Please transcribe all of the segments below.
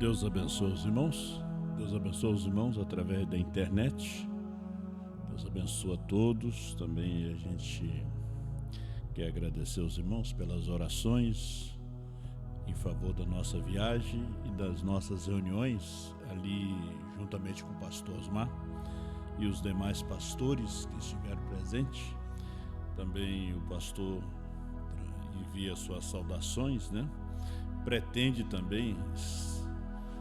Deus abençoe os irmãos. Deus abençoe os irmãos através da internet. Deus abençoe a todos. Também a gente quer agradecer os irmãos pelas orações em favor da nossa viagem e das nossas reuniões ali juntamente com o pastor Osmar e os demais pastores que estiveram presentes. Também o pastor envia suas saudações, né? Pretende também,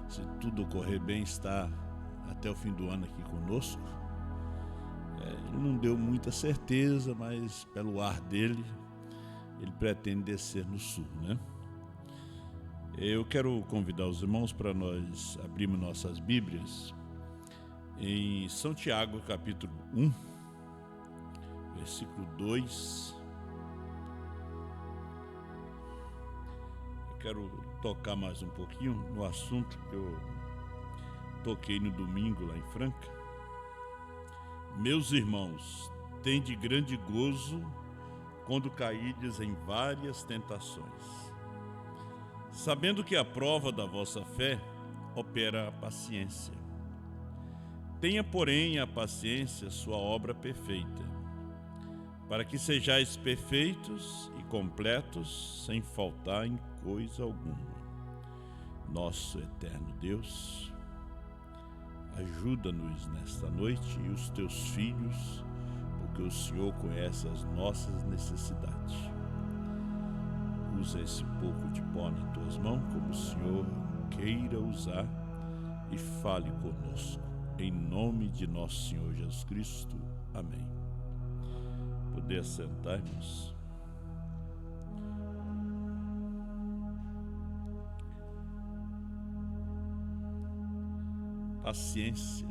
se tudo ocorrer bem, estar até o fim do ano aqui conosco. Ele não deu muita certeza, mas pelo ar dele, ele pretende descer no sul, né? Eu quero convidar os irmãos para nós abrirmos nossas Bíblias em São Tiago, capítulo 1, versículo 2. Quero tocar mais um pouquinho no assunto que eu toquei no domingo lá em Franca. Meus irmãos, tende grande gozo quando caídes em várias tentações, sabendo que a prova da vossa fé opera a paciência. Tenha, porém, a paciência sua obra perfeita, para que sejais perfeitos e completos, sem faltar em coisa alguma. Nosso eterno Deus, ajuda-nos nesta noite e os teus filhos, porque o Senhor conhece as nossas necessidades. Usa esse pouco de pó nas tuas mãos, como o Senhor queira usar, e fale conosco. Em nome de nosso Senhor Jesus Cristo. Amém. Poder assentar-nos. Paciência.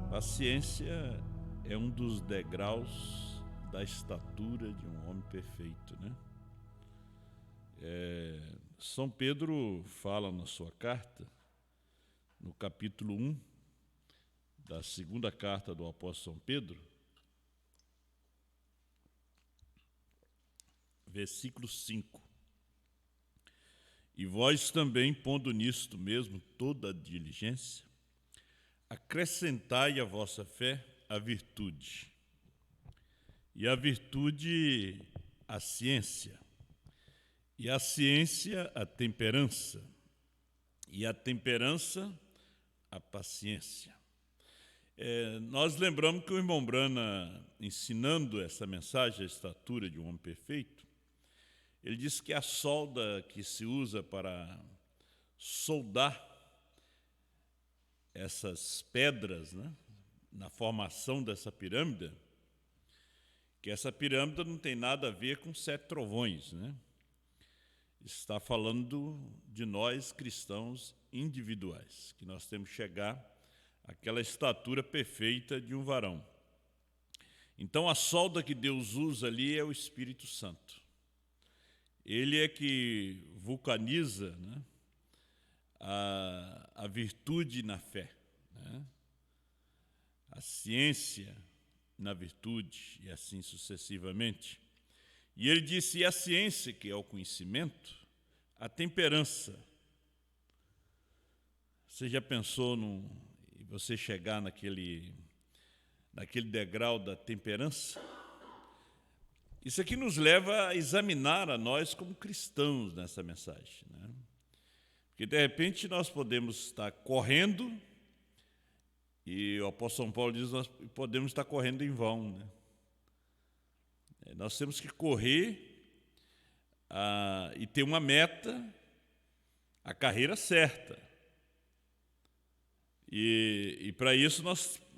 Paciência é um dos degraus da estatura de um homem perfeito, né? São Pedro fala na sua carta, no capítulo 1 da segunda carta do apóstolo São Pedro, versículo 5. E vós também, pondo nisto mesmo toda a diligência, acrescentai à vossa fé a virtude, e a virtude a ciência, e a ciência a temperança, e a temperança a paciência. Nós lembramos que o irmão Brana, ensinando essa mensagem, a estatura de um homem perfeito, ele disse que a solda que se usa para soldar essas pedras, né, na formação dessa pirâmide, que essa pirâmide não tem nada a ver com 7 trovões, né? Está falando de nós cristãos individuais, que nós temos que chegar àquela estatura perfeita de um varão. Então a solda que Deus usa ali é o Espírito Santo. Ele é que vulcaniza, né, a virtude na fé, né, a ciência na virtude e assim sucessivamente. E ele disse, e a ciência, que é o conhecimento, a temperança. Você já pensou em você chegar naquele degrau da temperança? Isso aqui nos leva a examinar a nós como cristãos nessa mensagem, né? Porque, de repente, nós podemos estar correndo, e o apóstolo São Paulo diz que nós podemos estar correndo em vão, né? Nós temos que correr e ter uma meta, a carreira certa. E para isso,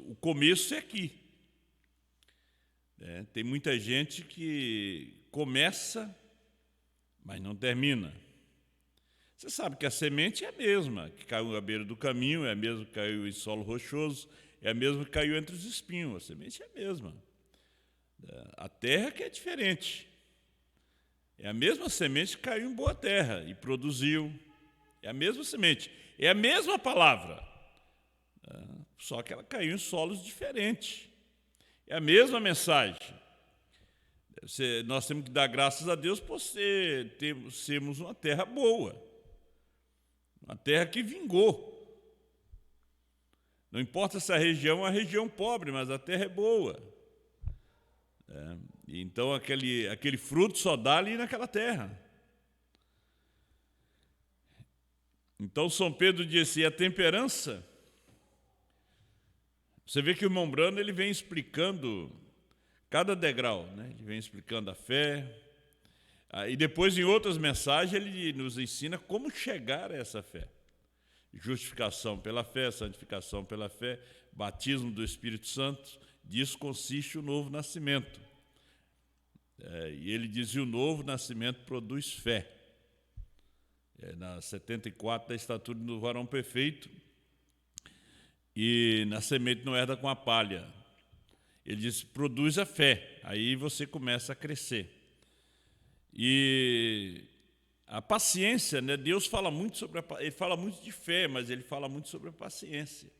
o começo é aqui. Tem muita gente que começa, mas não termina. Você sabe que a semente é a mesma, que caiu à beira do caminho, é a mesma que caiu em solo rochoso, é a mesma que caiu entre os espinhos, a semente é a mesma. A terra que é diferente. É a mesma semente que caiu em boa terra e produziu. É a mesma semente, é a mesma palavra, só que ela caiu em solos diferentes. É a mesma mensagem. Nós temos que dar graças a Deus por sermos uma terra boa. uma terra que vingou. Não importa se a região é uma região pobre, mas a terra é boa. Então aquele fruto só dá ali naquela terra. Então São Pedro disse, e a temperança, você vê que o irmão Brando ele vem explicando cada degrau, né? Ele vem explicando a fé, e depois em outras mensagens ele nos ensina como chegar a essa fé. Justificação pela fé, santificação pela fé, batismo do Espírito Santo, disso consiste o novo nascimento. E ele dizia, o novo nascimento produz fé. Na 74 da estatura do varão perfeito, e na semente não herda com a palha. Ele diz, produz a fé, aí você começa a crescer. E a paciência, né? Deus fala muito sobre ele fala muito de fé, mas ele fala muito sobre a paciência.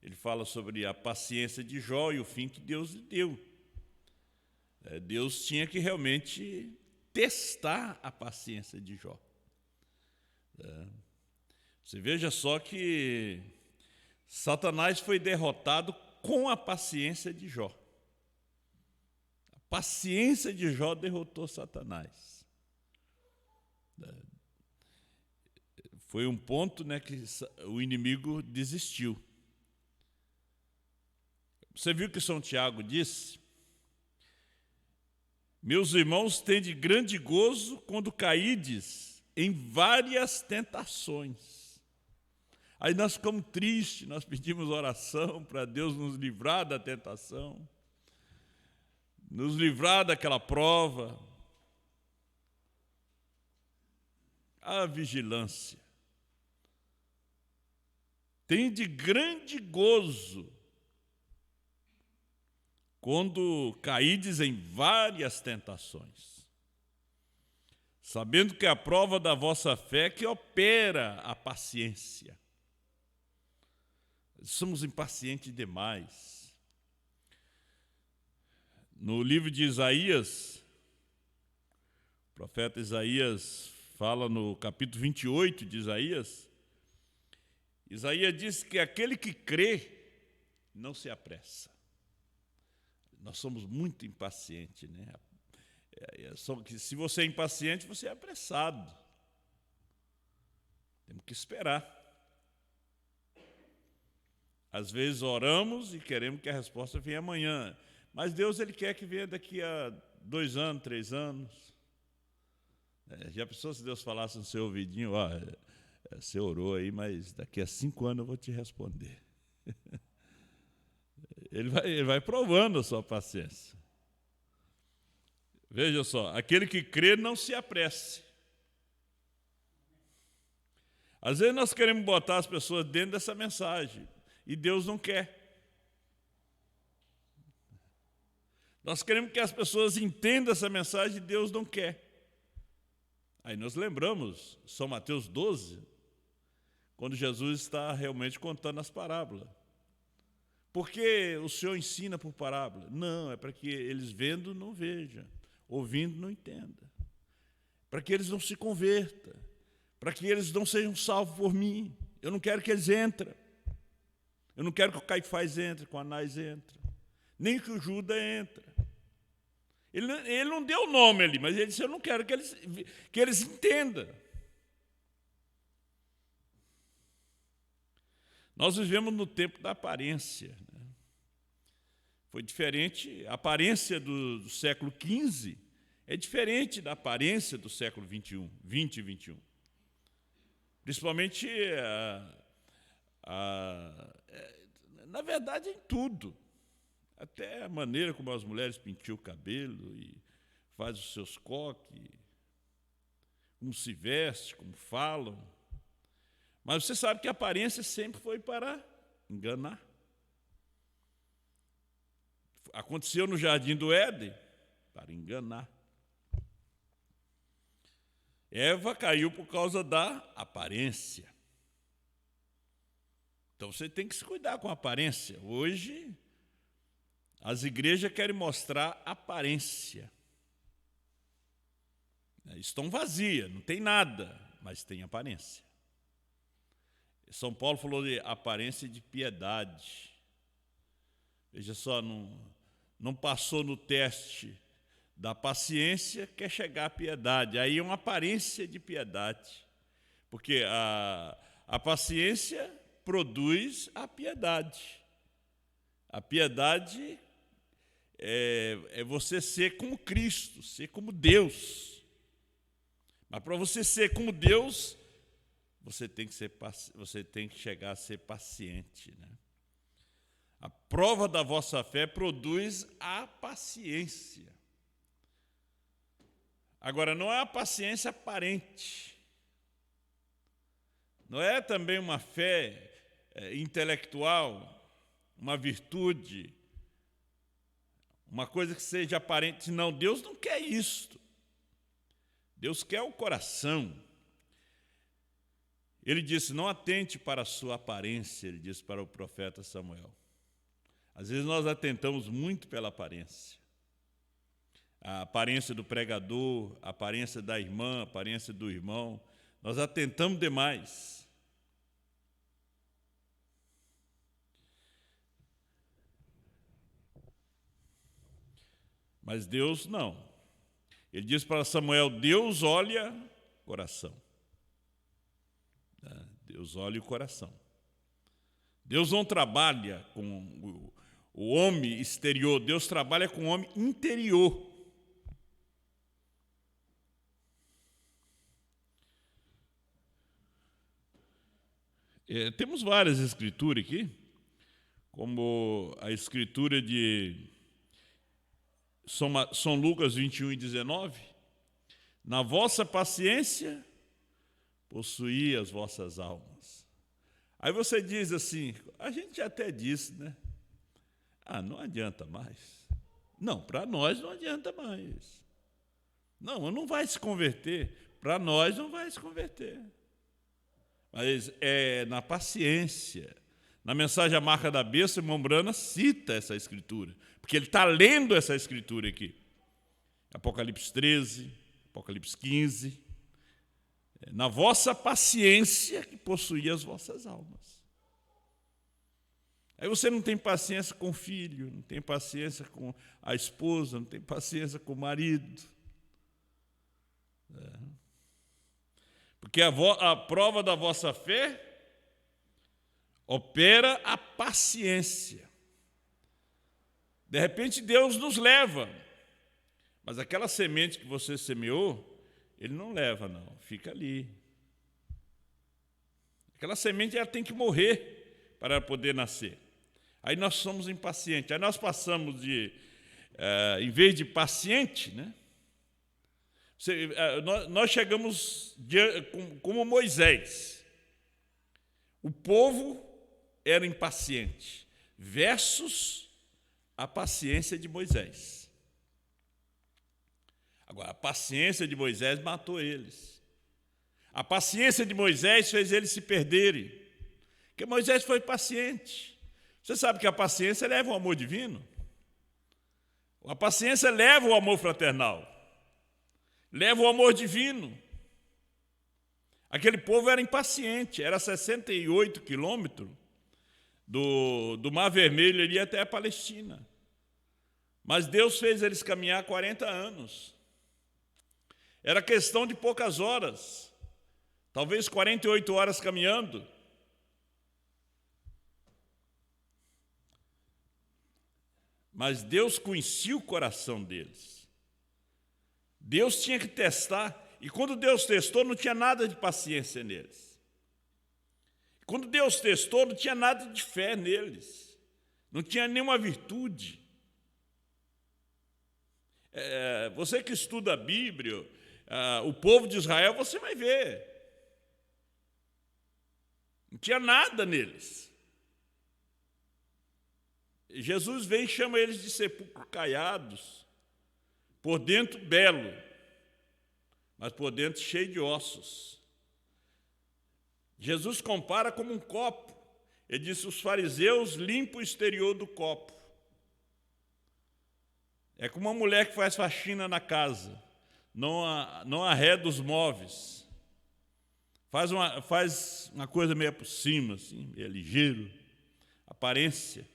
Ele fala sobre a paciência de Jó e o fim que Deus lhe deu. Deus tinha que realmente testar a paciência de Jó. Você veja só que Satanás foi derrotado com a paciência de Jó. A paciência de Jó derrotou Satanás. Foi um ponto, né, que o inimigo desistiu. Você viu que São Tiago disse? Meus irmãos, tende grande gozo quando caídes em várias tentações. Aí nós ficamos tristes, nós pedimos oração para Deus nos livrar da tentação, nos livrar daquela prova. A vigilância. Tende grande gozo quando caídes em várias tentações, sabendo que a prova da vossa fé que opera a paciência. Somos impacientes demais. No livro de Isaías, o profeta Isaías fala no capítulo 28 de Isaías, Isaías diz que aquele que crê não se apressa. Nós somos muito impacientes, né? Se você é impaciente, você é apressado. Temos que esperar. Às vezes oramos e queremos que a resposta venha amanhã, mas Deus ele quer que venha daqui a 2 anos, 3 anos. Já pensou se Deus falasse no seu ouvidinho, você orou aí, mas daqui a 5 anos eu vou te responder. Ele vai provando a sua paciência. Veja só, aquele que crê não se apresse. Às vezes nós queremos botar as pessoas dentro dessa mensagem, e Deus não quer. Nós queremos que as pessoas entendam essa mensagem, e Deus não quer. Aí nós lembramos São Mateus 12, quando Jesus está realmente contando as parábolas. Por que o Senhor ensina por parábola? Não, é para que eles vendo não vejam, ouvindo não entendam, para que eles não se convertam, para que eles não sejam salvos por mim. Eu não quero que eles entrem. Eu não quero que o Caifás entre, que o Anás entre, nem que o Judas entre. Ele não deu o nome ali, mas ele disse, eu não quero que eles entendam. Nós vivemos no tempo da aparência. Né? Foi diferente, a aparência do século XV é diferente da aparência do século XXI, 20 e 21. Principalmente, na verdade, em tudo. Até a maneira como as mulheres pintam o cabelo e fazem os seus coques, como se vestem, como falam. Mas você sabe que a aparência sempre foi para enganar. Aconteceu no Jardim do Éden, para enganar. Eva caiu por causa da aparência. Então você tem que se cuidar com a aparência. Hoje, as igrejas querem mostrar aparência. Estão vazias, não tem nada, mas tem aparência. São Paulo falou de aparência de piedade. Veja só, não passou no teste da paciência, quer chegar à piedade. Aí é uma aparência de piedade. Porque a paciência produz a piedade. A piedade é você ser como Cristo, ser como Deus. Mas para você ser como Deus, você tem que chegar a ser paciente, né? A prova da vossa fé produz a paciência. Agora, não é a paciência aparente. Não é também uma fé intelectual, uma virtude, uma coisa que seja aparente. Não, Deus não quer isto. Deus quer o coração. Ele disse, não atente para a sua aparência, ele disse para o profeta Samuel. Às vezes nós atentamos muito pela aparência. A aparência do pregador, a aparência da irmã, a aparência do irmão. Nós atentamos demais. Mas Deus não. Ele diz para Samuel, Deus olha o coração. Deus olha o coração. Deus não trabalha com o homem exterior, Deus trabalha com o homem interior. Temos várias escrituras aqui, como a escritura de São Lucas 21 e 19. Na vossa paciência, possuí as vossas almas. Aí você diz assim, a gente até disse, né? Não adianta mais. Não, para nós não adianta mais. Não vai se converter. Para nós não vai se converter. Mas é na paciência. Na mensagem A Marca da Besta, o irmão Brana cita essa escritura. Porque ele está lendo essa escritura aqui. Apocalipse 13, Apocalipse 15. Na vossa paciência que possuí as vossas almas. Aí você não tem paciência com o filho, não tem paciência com a esposa, não tem paciência com o marido. Porque a prova da vossa fé opera a paciência. De repente Deus nos leva, mas aquela semente que você semeou, Ele não leva, não, fica ali. Aquela semente ela tem que morrer para poder nascer. Aí nós somos impacientes. Aí nós passamos de, em vez de paciente, né? Nós chegamos como Moisés. O povo era impaciente, versus a paciência de Moisés. Agora, a paciência de Moisés matou eles. A paciência de Moisés fez eles se perderem. Porque Moisés foi paciente. Você sabe que a paciência leva ao amor divino? A paciência leva ao amor fraternal. Leva ao amor divino. Aquele povo era impaciente. Era 68 quilômetros do Mar Vermelho, ele ia até a Palestina. Mas Deus fez eles caminhar 40 anos. Era questão de poucas horas, talvez 48 horas caminhando. Mas Deus conhecia o coração deles. Deus tinha que testar, e quando Deus testou, não tinha nada de paciência neles. Quando Deus testou, não tinha nada de fé neles. Não tinha nenhuma virtude. Você que estuda a Bíblia, o povo de Israel, você vai ver. Não tinha nada neles. Jesus vem e chama eles de sepulcro caiados, por dentro belo, mas por dentro cheio de ossos. Jesus compara como um copo. Ele disse, os fariseus limpam o exterior do copo. É como uma mulher que faz faxina na casa, não arreda os móveis. faz uma coisa meio por cima, assim, meio ligeiro, aparência.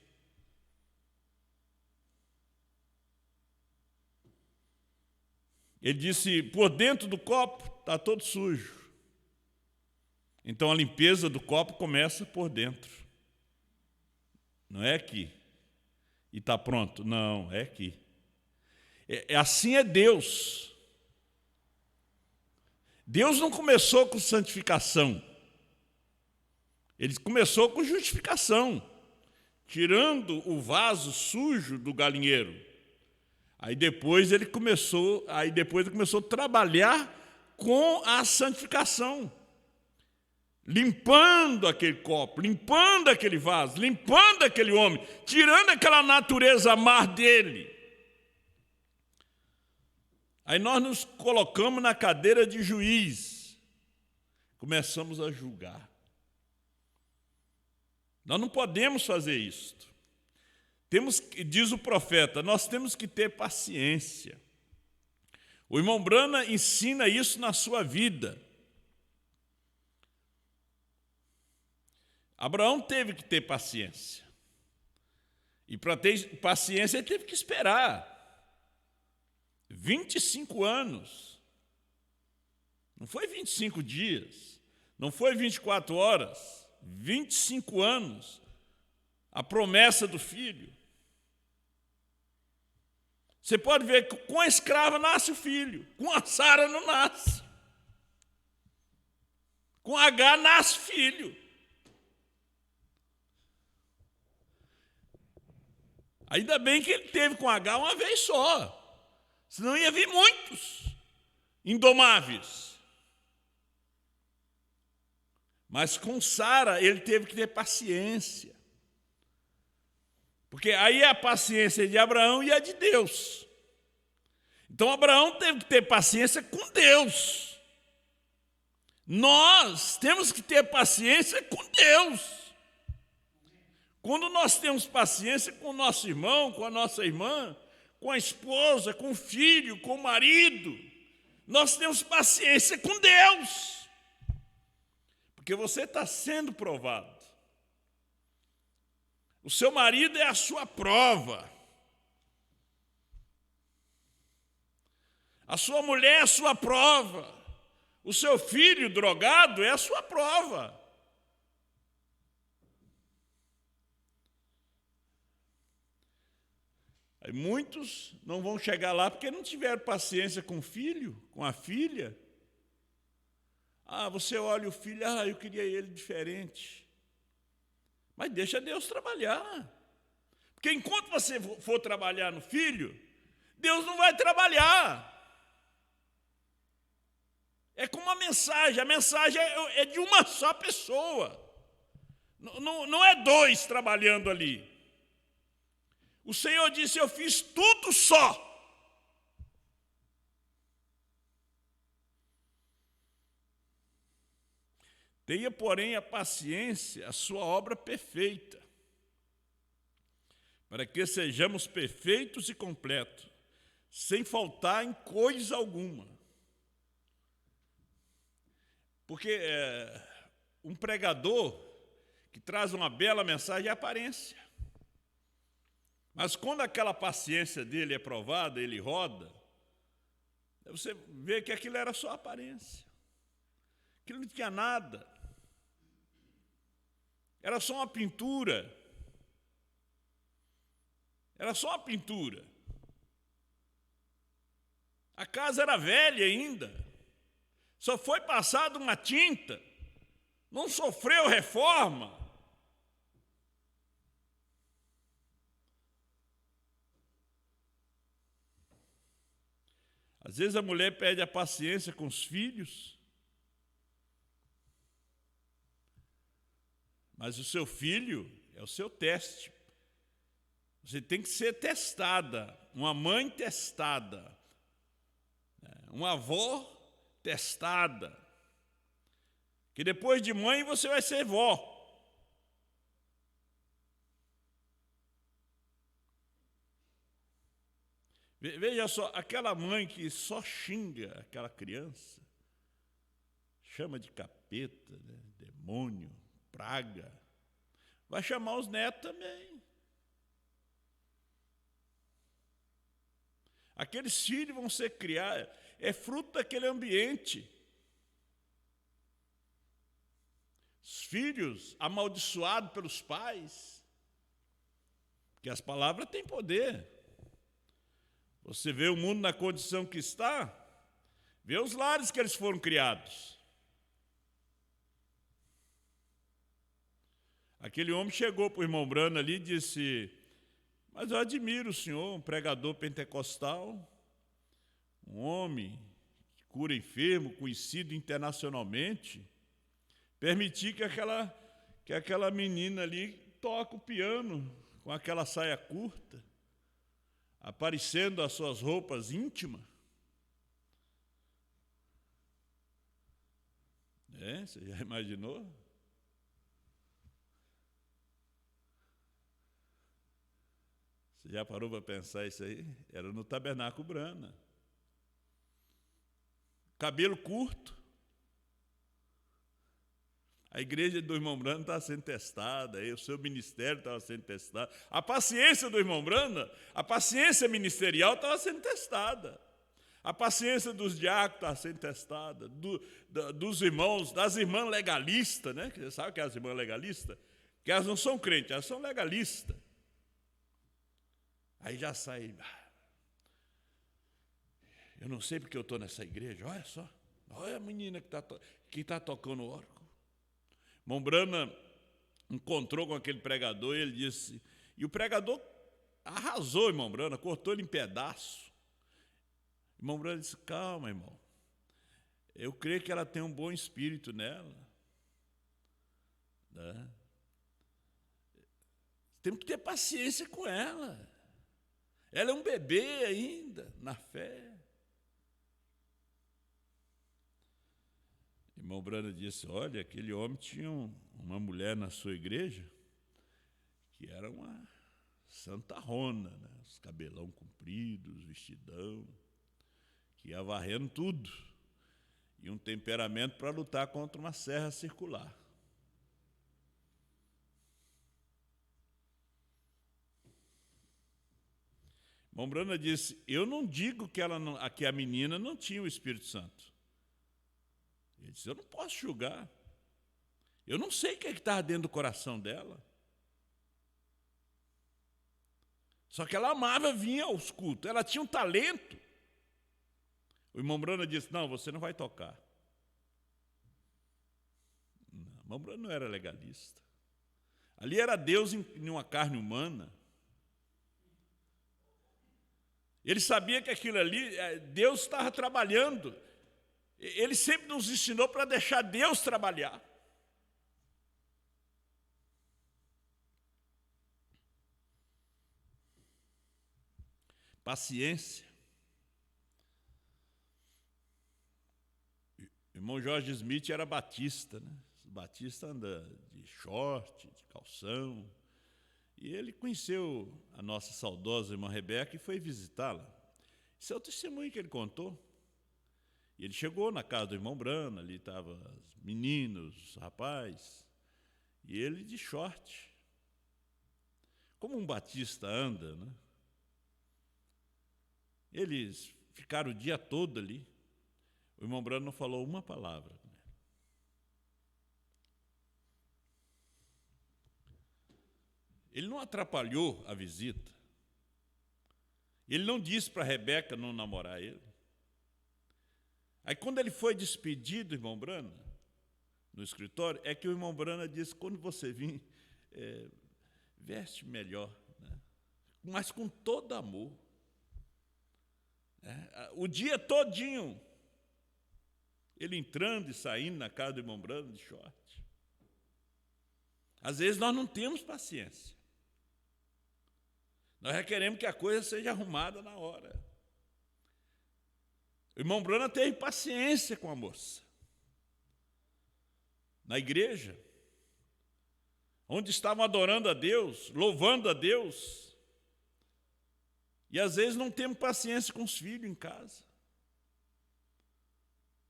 Ele disse, por dentro do copo está todo sujo. Então a limpeza do copo começa por dentro. Não é aqui. E está pronto. Não, é aqui. Assim é Deus. Deus não começou com santificação. Ele começou com justificação, tirando o vaso sujo do galinheiro. Aí depois ele começou a trabalhar com a santificação, limpando aquele copo, limpando aquele vaso, limpando aquele homem, tirando aquela natureza má dele. Aí nós nos colocamos na cadeira de juiz, começamos a julgar. Nós não podemos fazer isto. Diz o profeta, nós temos que ter paciência. O irmão Brana ensina isso na sua vida. Abraão teve que ter paciência. E para ter paciência ele teve que esperar 25 anos. Não foi 25 dias, não foi 24 horas, 25 anos. A promessa do filho. Você pode ver que com a escrava nasce o filho, com a Sara não nasce. Com H nasce filho. Ainda bem que ele teve com H uma vez só, senão ia vir muitos indomáveis. Mas com Sara ele teve que ter paciência. Porque aí é a paciência de Abraão e a de Deus. Então Abraão teve que ter paciência com Deus. Nós temos que ter paciência com Deus. Quando nós temos paciência com o nosso irmão, com a nossa irmã, com a esposa, com o filho, com o marido, nós temos paciência com Deus. Porque você está sendo provado. O seu marido é a sua prova. A sua mulher é a sua prova. O seu filho drogado é a sua prova. Aí muitos não vão chegar lá porque não tiveram paciência com o filho, com a filha. Você olha o filho, eu queria ele diferente. Mas deixa Deus trabalhar. Porque enquanto você for trabalhar no filho, Deus não vai trabalhar. É como a mensagem é de uma só pessoa. Não é dois trabalhando ali. O Senhor disse, eu fiz tudo só. Tenha, porém, a paciência, a sua obra perfeita, para que sejamos perfeitos e completos, sem faltar em coisa alguma. Porque um pregador que traz uma bela mensagem é aparência. Mas quando aquela paciência dele é provada, ele roda, você vê que aquilo era só aparência. Aquilo não tinha nada. Era só uma pintura. Era só uma pintura. A casa era velha ainda. Só foi passada uma tinta. Não sofreu reforma. Às vezes a mulher perde a paciência com os filhos. Mas o seu filho é o seu teste. Você tem que ser testada, uma mãe testada, uma avó testada. Que depois de mãe você vai ser vó. Veja só, aquela mãe que só xinga aquela criança, chama de capeta, capeta, né? Demônio, praga. Vai chamar os netos também. Aqueles filhos vão ser criados, é fruto daquele ambiente. Os filhos amaldiçoados pelos pais, porque as palavras têm poder. Você vê o mundo na condição que está, vê os lares que eles foram criados. Aquele homem chegou para o irmão Brano ali e disse: mas eu admiro o senhor, um pregador pentecostal, um homem que cura enfermo, conhecido internacionalmente, permitir que aquela menina ali toque o piano com aquela saia curta, aparecendo as suas roupas íntimas. Você já imaginou? Você já parou para pensar isso aí? Era no Tabernáculo Brana. Cabelo curto. A igreja do irmão Brana estava sendo testada, o seu ministério estava sendo testado. A paciência do irmão Brana, a paciência ministerial estava sendo testada. A paciência dos diáconos estava sendo testada, dos irmãos, das irmãs legalistas, né? Você sabe o que é as irmãs legalistas? Que elas não são crentes, elas são legalistas. Aí já sai, eu não sei porque eu estou nessa igreja, olha só, olha a menina que está tocando órgão. Irmão Brana encontrou com aquele pregador e ele disse, e o pregador arrasou, irmão Brana, cortou ele em pedaço. Irmão Brana disse: calma, irmão, eu creio que ela tem um bom espírito nela, né? Temos que ter paciência com ela. Ela é um bebê ainda, na fé. Irmão Brana disse: olha, aquele homem tinha uma mulher na sua igreja que era uma santarrona, né? Os cabelão compridos, vestidão, que ia varrendo tudo, e um temperamento para lutar contra uma serra circular. Irmão Brana disse: eu não digo que a menina não tinha o Espírito Santo. Ele disse: eu não posso julgar. Eu não sei o que estava dentro do coração dela. Só que ela amava vir aos cultos, ela tinha um talento. O irmão Brana disse: não, você não vai tocar. Não, o irmão Brana não era legalista. Ali era Deus em uma carne humana. Ele sabia que aquilo ali, Deus estava trabalhando. Ele sempre nos ensinou para deixar Deus trabalhar. Paciência. O irmão Jorge Smith era batista, né? Batista anda de short, de calção. E ele conheceu a nossa saudosa irmã Rebeca e foi visitá-la. Esse é o testemunho que ele contou. E ele chegou na casa do irmão Brana, ali estavam os meninos, os rapazes, e ele de short. Como um batista anda, né? Eles ficaram o dia todo ali. O irmão Brana não falou uma palavra. Ele não atrapalhou a visita. Ele não disse para a Rebeca não namorar ele. Aí quando ele foi despedido, irmão Brana, no escritório, é que o irmão Brana disse: quando você vir, veste melhor, né? Mas com todo amor. O dia todinho, ele entrando e saindo na casa do irmão Brana de short. Às vezes nós não temos paciência. Nós já queremos que a coisa seja arrumada na hora. O irmão Brana teve paciência com a moça. Na igreja, onde estavam adorando a Deus, louvando a Deus, e às vezes não temos paciência com os filhos em casa.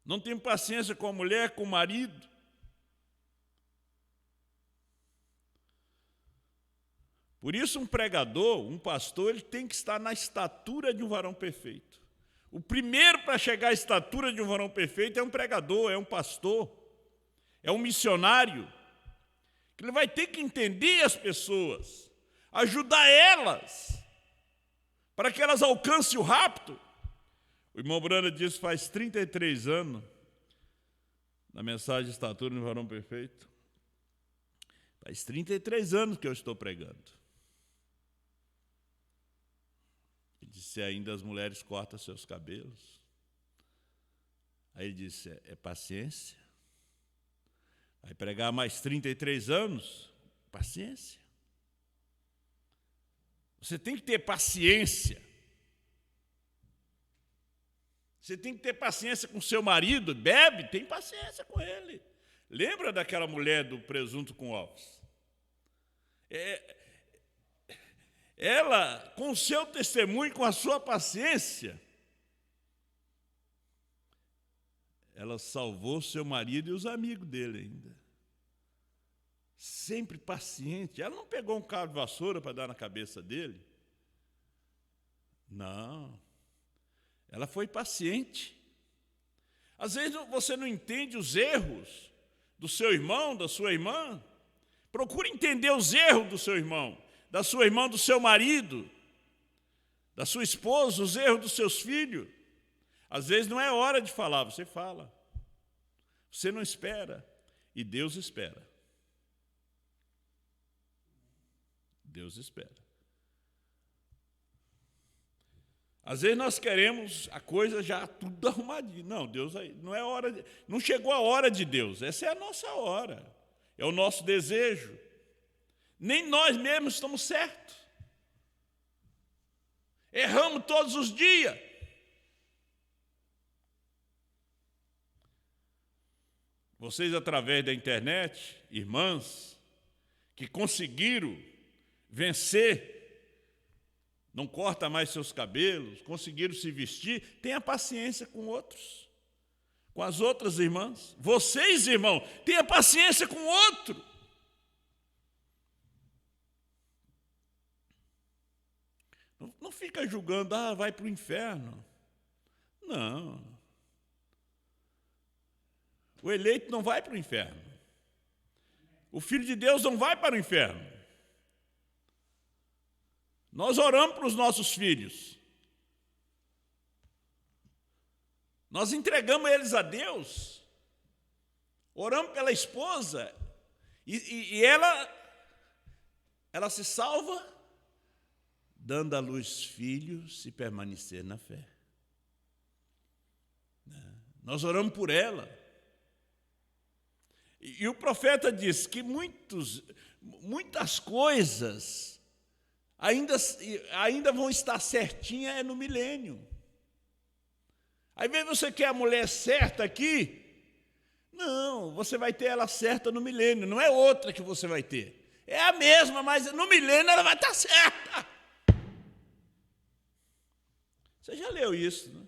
Não temos paciência com a mulher, com o marido. Por isso, um pregador, um pastor, ele tem que estar na estatura de um varão perfeito. O primeiro para chegar à estatura de um varão perfeito é um pregador, é um pastor, é um missionário. Ele vai ter que entender as pessoas, ajudar elas, para que elas alcancem o rapto. O irmão Brana disse, faz 33 anos, na mensagem de estatura de um varão perfeito, faz 33 anos que eu estou pregando. Ele disse, ainda as mulheres cortam seus cabelos. Aí ele disse, é paciência. Vai pregar mais 33 anos? Paciência. Você tem que ter paciência. Você tem que ter paciência com seu marido, bebe, tem paciência com ele. Lembra daquela mulher do presunto com ovos? Ela, com o seu testemunho, com a sua paciência, ela salvou seu marido e os amigos dele ainda. Sempre paciente. Ela não pegou um cabo de vassoura para dar na cabeça dele. Não. Ela foi paciente. Às vezes você não entende os erros do seu irmão, da sua irmã. Procure entender os erros do seu irmão, da sua irmã, do seu marido, da sua esposa, os erros dos seus filhos. Às vezes não é hora de falar, você fala. Você não espera, e Deus espera. Deus espera. Às vezes nós queremos a coisa já tudo arrumadinho. Não, Deus aí não é hora, não chegou a hora de Deus. Essa é a nossa hora. É o nosso desejo. Nem nós mesmos estamos certos. Erramos todos os dias. Vocês, através da internet, irmãs, que conseguiram vencer, não corta mais seus cabelos, conseguiram se vestir, tenha paciência com outros, com as outras irmãs. Vocês, irmãos, tenha paciência com o outro. Não fica julgando, vai para o inferno. Não. O eleito não vai para o inferno. O Filho de Deus não vai para o inferno. Nós oramos para os nossos filhos. Nós entregamos eles a Deus. Oramos pela esposa. E ela se salva dando à luz filhos se permanecer na fé. Nós oramos por ela. E o profeta diz que muitas coisas ainda vão estar certinhas no milênio. Às vezes você quer a mulher certa aqui, não, você vai ter ela certa no milênio, não é outra que você vai ter. É a mesma, mas no milênio ela vai estar certa. Você já leu isso, né?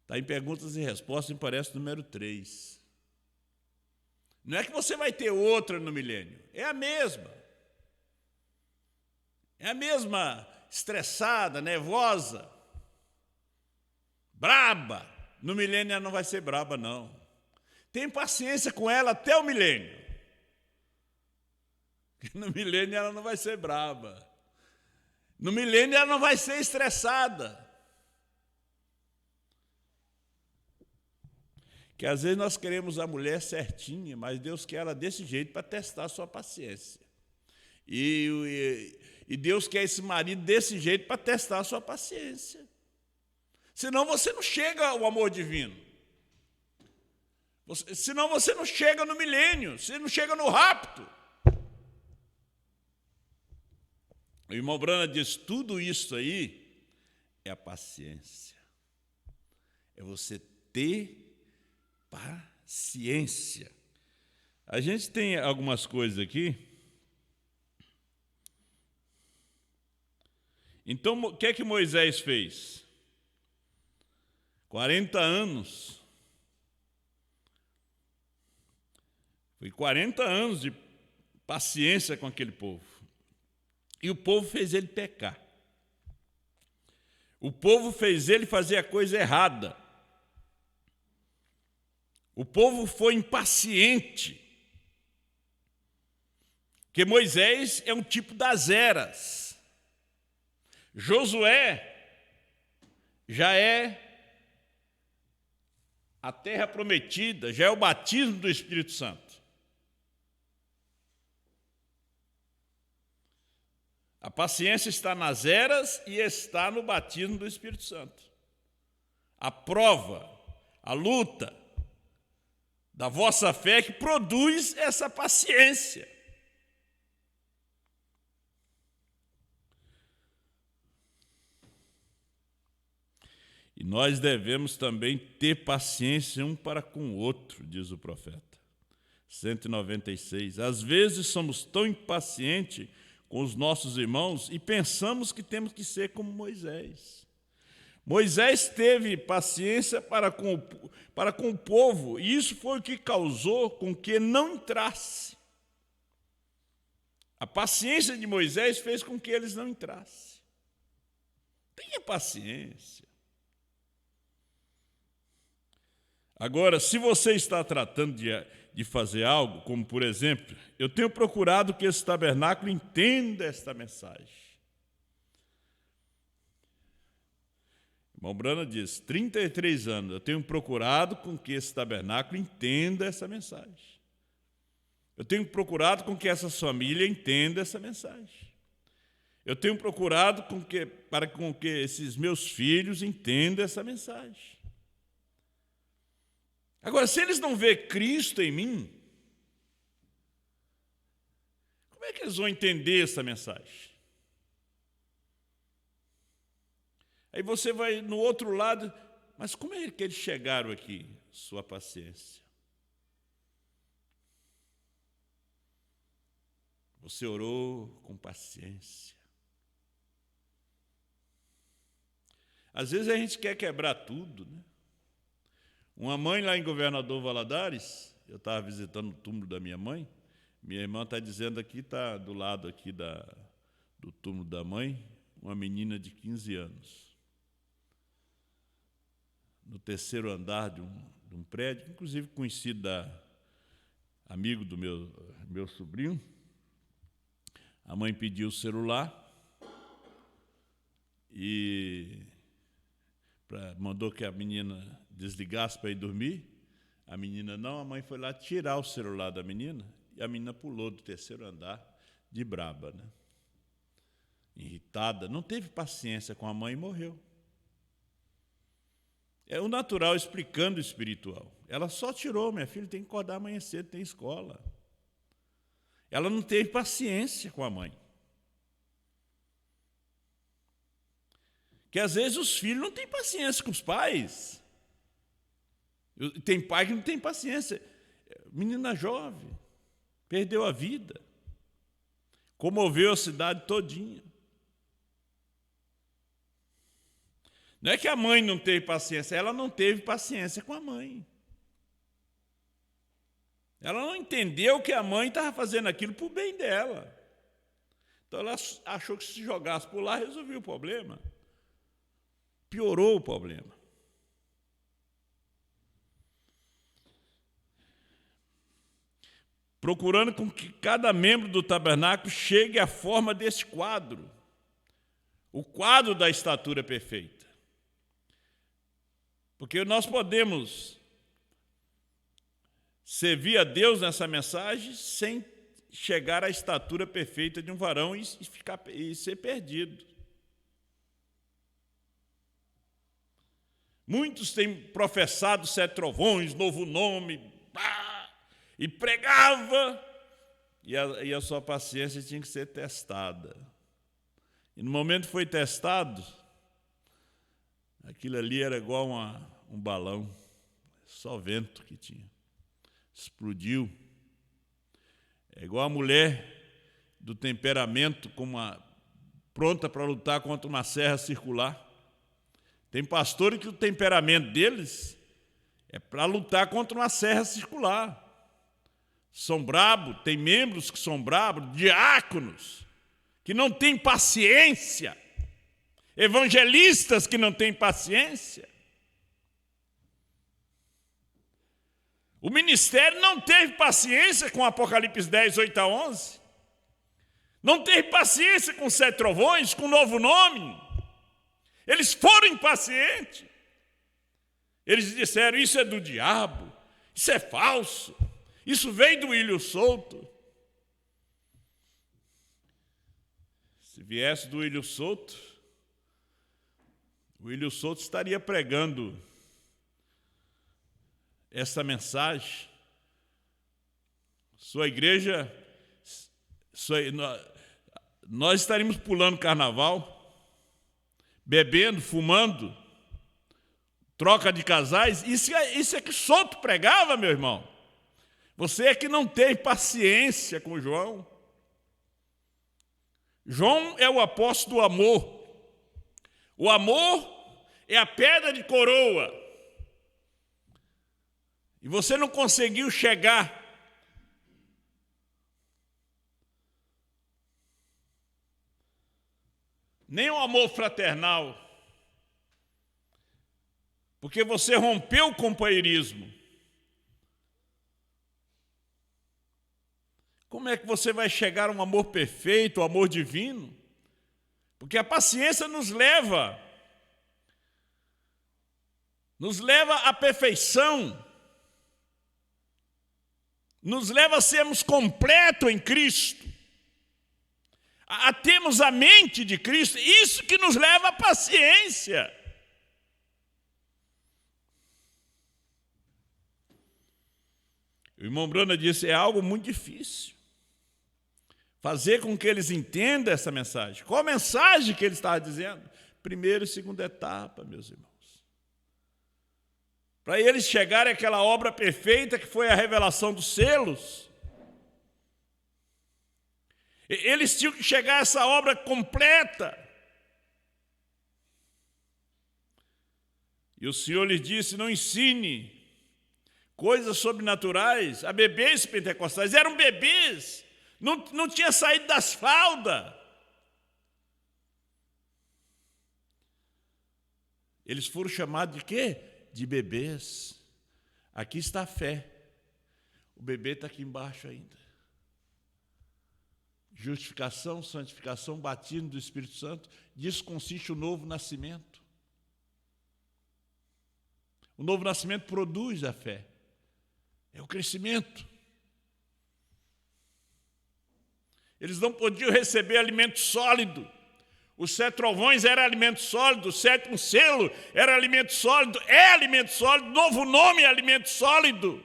Está em perguntas e respostas, me parece, número 3. Não é que você vai ter outra no milênio, é a mesma. É a mesma estressada, nervosa, braba. No milênio ela não vai ser braba, não. Tem paciência com ela até o milênio. No milênio ela não vai ser braba. No milênio ela não vai ser estressada. Que às vezes nós queremos a mulher certinha, mas Deus quer ela desse jeito para testar a sua paciência. E Deus quer esse marido desse jeito para testar a sua paciência. Senão você não chega ao amor divino. Senão você não chega no milênio, você não chega no rapto. O irmão Brana diz, tudo isso aí é a paciência. É você ter paciência. A gente tem algumas coisas aqui. Então, o que é que Moisés fez? 40 anos. Foi 40 anos de paciência com aquele povo. E o povo fez ele pecar. O povo fez ele fazer a coisa errada. O povo foi impaciente. Porque Moisés é um tipo das eras. Josué já é a terra prometida, já é o batismo do Espírito Santo. A paciência está nas eras e está no batismo do Espírito Santo. A prova, a luta da vossa fé que produz essa paciência. E nós devemos também ter paciência um para com o outro, diz o profeta. 196. Às vezes somos tão impacientes com os nossos irmãos e pensamos que temos que ser como Moisés. Moisés teve paciência para com o povo, e isso foi o que causou com que não entrasse. A paciência de Moisés fez com que eles não entrassem. Tenha paciência. Agora, se você está tratando de fazer algo, como por exemplo, eu tenho procurado que esse tabernáculo entenda esta mensagem. O irmão Brana diz, 33 anos, eu tenho procurado com que esse tabernáculo entenda essa mensagem. Eu tenho procurado com que essa família entenda essa mensagem. Eu tenho procurado para que esses meus filhos entendam essa mensagem. Agora, se eles não verem Cristo em mim, como é que eles vão entender essa mensagem? Aí você vai no outro lado, mas como é que eles chegaram aqui? Sua paciência. Você orou com paciência. Às vezes a gente quer quebrar tudo, né? Uma mãe lá em Governador Valadares, eu estava visitando o túmulo da minha mãe, minha irmã está dizendo aqui, está do lado aqui do túmulo da mãe, uma menina de 15 anos. No terceiro andar de um prédio, inclusive conhecido amigo do meu sobrinho. A mãe pediu o celular e mandou que a menina desligasse para ir dormir. A menina não, a mãe foi lá tirar o celular da menina e a menina pulou do terceiro andar de braba, né? Irritada, não teve paciência com a mãe e morreu. É o natural explicando o espiritual. Ela só tirou, minha filha, tem que acordar amanhã cedo, tem escola. Ela não teve paciência com a mãe. Que às vezes os filhos não têm paciência com os pais. Tem pai que não tem paciência. Menina jovem, perdeu a vida, comoveu a cidade todinha. Não é que a mãe não teve paciência, ela não teve paciência com a mãe. Ela não entendeu que a mãe estava fazendo aquilo para o bem dela. Então ela achou que se jogasse por lá, resolvia o problema. Piorou o problema. Procurando com que cada membro do tabernáculo chegue à forma desse quadro, o quadro da estatura perfeita. Porque nós podemos servir a Deus nessa mensagem sem chegar à estatura perfeita de um varão e ser perdido. Muitos têm professado 7 trovões, novo nome, e pregava, e a sua paciência tinha que ser testada. E no momento que foi testado, aquilo ali era igual um balão, só vento que tinha. Explodiu. É igual a mulher do temperamento pronta para lutar contra uma serra circular. Tem pastores que o temperamento deles é para lutar contra uma serra circular. são brabos, tem membros que são brabos, diáconos, que não têm paciência, evangelistas que não têm paciência. O ministério não teve paciência com Apocalipse 10, 8 a 11. Não teve paciência com 7 trovões, com o novo nome. Eles foram impacientes. Eles disseram, isso é do diabo, isso é falso, isso veio do Ilho Solto. Se viesse do Ilho Solto, o Ilho Solto estaria pregando essa mensagem. Sua igreja, nós estaríamos pulando carnaval, bebendo, fumando, troca de casais. Isso é que Solto pregava, meu irmão. Você é que não teve paciência com João. João é o apóstolo do amor. O amor é a pedra de coroa. E você não conseguiu chegar nem o amor fraternal, porque você rompeu o companheirismo. Como é que você vai chegar a um amor perfeito, um amor divino? Porque a paciência nos leva à perfeição, nos leva a sermos completos em Cristo, a termos a mente de Cristo, isso que nos leva à paciência. O irmão Brana disse, é algo muito difícil fazer com que eles entendam essa mensagem. Qual a mensagem que ele estava dizendo? Primeira e segunda etapa, meus irmãos. Para eles chegarem àquela obra perfeita que foi a revelação dos selos, eles tinham que chegar a essa obra completa. E o Senhor lhes disse, não ensine coisas sobrenaturais a bebês pentecostais. Eram bebês, não tinha saído das fraldas. Eles foram chamados de quê? De bebês. Aqui está a fé. O bebê está aqui embaixo ainda. Justificação, santificação, batismo do Espírito Santo. Disso consiste o novo nascimento. O novo nascimento produz a fé. É o crescimento. Eles não podiam receber alimento sólido. Os 7 trovões era alimento sólido, o 7º selo era alimento sólido, é alimento sólido, novo nome é alimento sólido.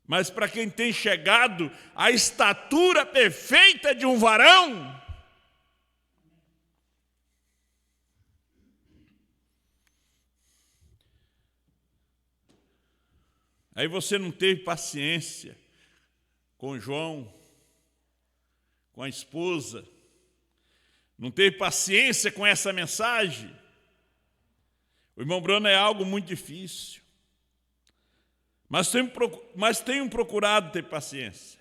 Mas para quem tem chegado à estatura perfeita de um varão, aí você não teve paciência com João, com a esposa, não teve paciência com essa mensagem. O irmão Brana é algo muito difícil. Mas tenho procurado ter paciência.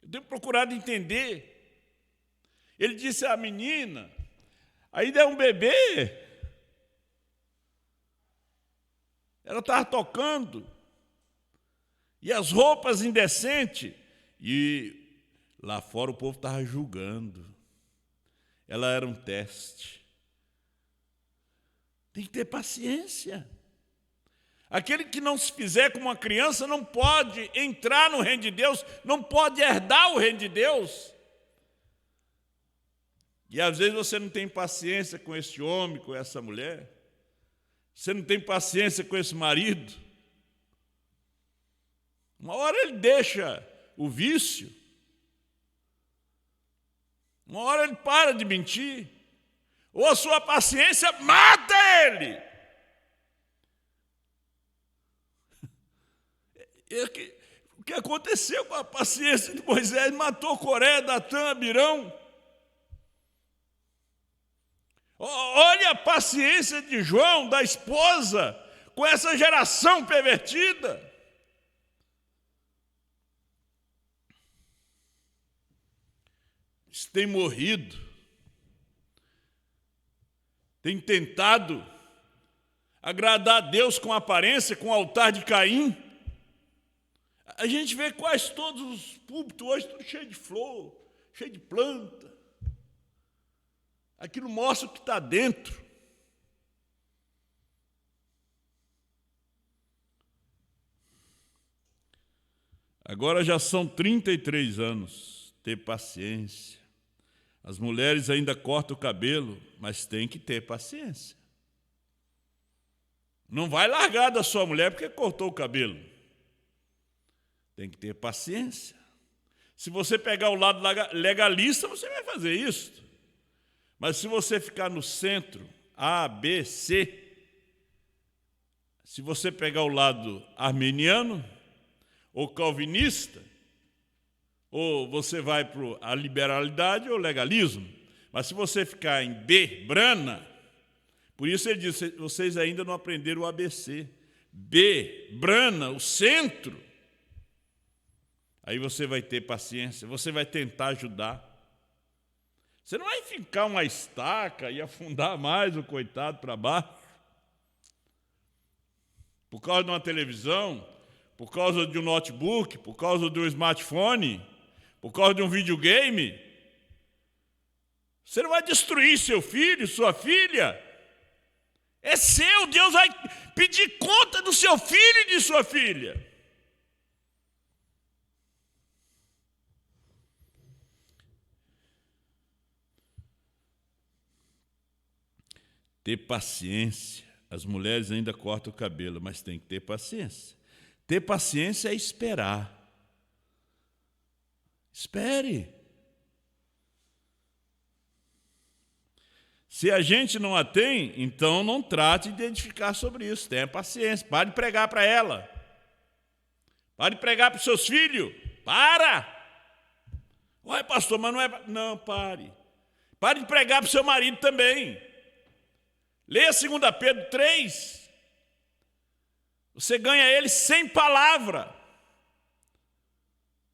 Eu tenho procurado entender. Ele disse à menina, ainda é um bebê. Ela estava tocando. E as roupas indecentes. E lá fora o povo estava julgando. Ela era um teste. Tem que ter paciência. Aquele que não se fizer como uma criança não pode entrar no reino de Deus, não pode herdar o reino de Deus. E às vezes você não tem paciência com esse homem, com essa mulher. Você não tem paciência com esse marido. Uma hora ele deixa o vício. Uma hora ele para de mentir. Ou a sua paciência mata ele. O que aconteceu com a paciência de Moisés? Matou Coré, Datã, Abirão. Olha a paciência de João, da esposa, com essa geração pervertida. Eles têm morrido, têm tentado agradar a Deus com aparência, com o altar de Caim. A gente vê quase todos os púlpitos hoje, tudo cheio de flor, cheio de planta. Aquilo mostra o que está dentro. Agora já são 33 anos. Ter paciência. As mulheres ainda cortam o cabelo, mas tem que ter paciência. Não vai largar da sua mulher porque cortou o cabelo. Tem que ter paciência. Se você pegar o lado legalista, você vai fazer isso. Mas se você ficar no centro, A, B, C, se você pegar o lado arminiano ou calvinista, ou você vai para a liberalidade ou legalismo. Mas se você ficar em B, Brana, por isso ele diz, vocês ainda não aprenderam o ABC. B, Brana, o centro. Aí você vai ter paciência, você vai tentar ajudar. Você não vai ficar uma estaca e afundar mais o coitado para baixo. Por causa de uma televisão, por causa de um notebook, por causa de um smartphone, por causa de um videogame. Você não vai destruir seu filho, sua filha. É seu, Deus vai pedir conta do seu filho e de sua filha. Ter paciência. As mulheres ainda cortam o cabelo, mas tem que ter paciência. Ter paciência é esperar. Espere. Se a gente não a tem, então não trate de edificar sobre isso. Tenha paciência. Pare de pregar para ela. Pare de pregar para os seus filhos. Para! Ué, pastor, mas não é... Não, pare. Pare de pregar para o seu marido também. Leia 2 Pedro 3. Você ganha ele sem palavra.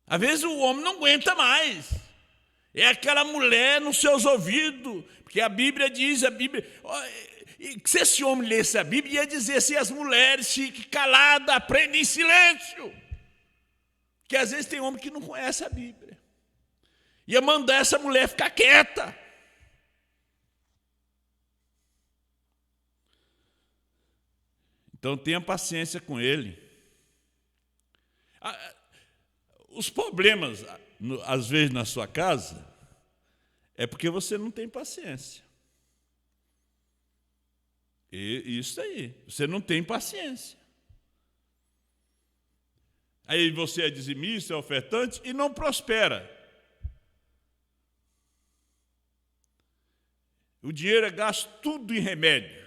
Às vezes o homem não aguenta mais. É aquela mulher nos seus ouvidos. Porque a Bíblia diz, se esse homem lesse a Bíblia, ia dizer assim, as mulheres fiquem caladas, aprendem em silêncio. Porque às vezes tem homem que não conhece a Bíblia. Ia mandar essa mulher ficar quieta. Então tenha paciência com ele. Os problemas, às vezes, na sua casa, é porque você não tem paciência. E isso aí, você não tem paciência. Aí você é dizimista, é ofertante e não prospera. O dinheiro é gasto tudo em remédio.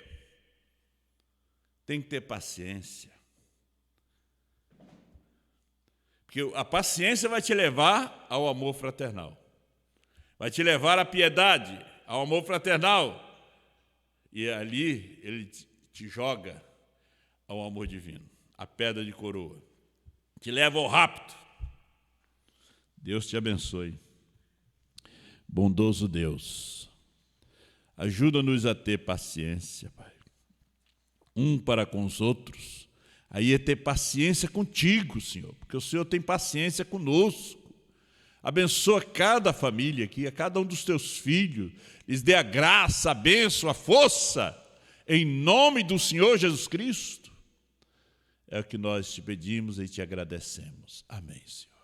Tem que ter paciência. Porque a paciência vai te levar ao amor fraternal. Vai te levar à piedade, ao amor fraternal. E ali ele te joga ao amor divino, a pedra de coroa. Te leva ao rapto. Deus te abençoe. Bondoso Deus, ajuda-nos a ter paciência, Pai. Um para com os outros, aí é ter paciência contigo, Senhor, porque o Senhor tem paciência conosco. Abençoa cada família aqui, a cada um dos teus filhos, lhes dê a graça, a bênção, a força, em nome do Senhor Jesus Cristo. É o que nós te pedimos e te agradecemos. Amém, Senhor.